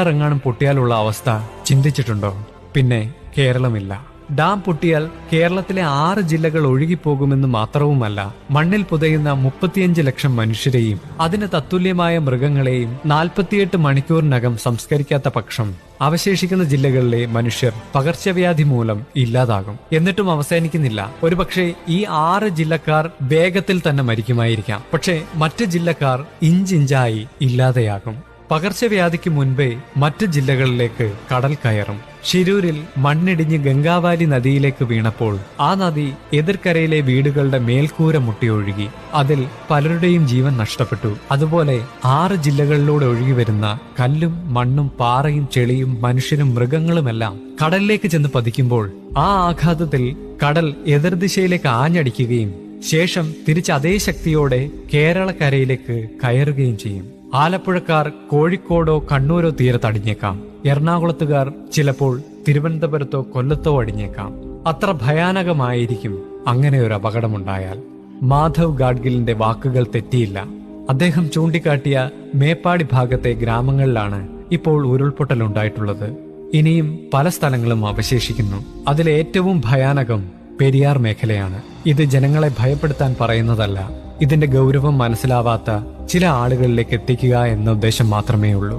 ഇറങ്ങാനും പൊട്ടിയാലുള്ള അവസ്ഥ ചിന്തിച്ചിട്ടുണ്ടോ? പിന്നെ കേരളമില്ല. ഡാം പൊട്ടിയാൽ കേരളത്തിലെ 6 ജില്ലകൾ ഒഴുകിപ്പോകുമെന്ന് മാത്രവുമല്ല, മണ്ണിൽ പുതയുന്ന 35 ലക്ഷം മനുഷ്യരെയും അതിന് തത്തുല്യമായ മൃഗങ്ങളെയും 48 മണിക്കൂറിനകം സംസ്കരിക്കാത്ത പക്ഷം അവശേഷിക്കുന്ന ജില്ലകളിലെ മനുഷ്യർ പകർച്ചവ്യാധി മൂലം ഇല്ലാതാകും. എന്നിട്ടും അവസാനിക്കുന്നില്ല. ഒരുപക്ഷെ ഈ 6 ജില്ലക്കാർ വേഗത്തിൽ തന്നെ മരിക്കുമായിരിക്കാം. പക്ഷേ മറ്റ് ജില്ലക്കാർ ഇഞ്ചിഞ്ചായി ഇല്ലാതെയാകും. പകർച്ചവ്യാധിക്ക് മുൻപേ മറ്റ് ജില്ലകളിലേക്ക് കടൽ കയറും. ശിരൂരിൽ മണ്ണിടിഞ്ഞ് ഗംഗാവാലി നദിയിലേക്ക് വീണപ്പോൾ ആ നദി എതിർക്കരയിലെ വീടുകളുടെ മേൽക്കൂര മുട്ടിയൊഴുകി. അതിൽ പലരുടെയും ജീവൻ നഷ്ടപ്പെട്ടു. അതുപോലെ 6 ജില്ലകളിലൂടെ ഒഴുകി വരുന്ന കല്ലും മണ്ണും പാറയും ചെളിയും മനുഷ്യരും മൃഗങ്ങളുമെല്ലാം കടലിലേക്ക് ചെന്ന് പതിക്കുമ്പോൾ ആ ആഘാതത്തിൽ കടൽ എതിർദിശയിലേക്ക് ആഞ്ഞടിക്കുകയും ശേഷം തിരിച്ച് അതേ ശക്തിയോടെ കേരളക്കരയിലേക്ക് കയറുകയും ചെയ്യും. ആലപ്പുഴക്കാർ കോഴിക്കോടോ കണ്ണൂരോ തീരത്ത് അടിഞ്ഞേക്കാം. എറണാകുളത്തുകാർ ചിലപ്പോൾ തിരുവനന്തപുരത്തോ കൊല്ലത്തോ അടിഞ്ഞേക്കാം. അത്ര ഭയാനകമായിരിക്കും അങ്ങനെ ഒരു അപകടമുണ്ടായാൽ. മാധവ് ഗാഡ്ഗിലിന്റെ വാക്കുകൾ തെറ്റിയില്ല. അദ്ദേഹം ചൂണ്ടിക്കാട്ടിയ മേപ്പാടി ഭാഗത്തെ ഗ്രാമങ്ങളിലാണ് ഇപ്പോൾ ഉരുൾപൊട്ടലുണ്ടായിട്ടുള്ളത്. ഇനിയും പല സ്ഥലങ്ങളും അവശേഷിക്കുന്നു. അതിലേറ്റവും ഭയാനകം പെരിയാർ മേഖലയാണ്. ഇത് ജനങ്ങളെ ഭയപ്പെടുത്താൻ പറയുന്നതല്ല, ഇതിന്റെ ഗൗരവം മനസ്സിലാവാത്ത ചില ആളുകളിലേക്ക് എത്തിക്കുക എന്ന ഉദ്ദേശം മാത്രമേ ഉള്ളൂ.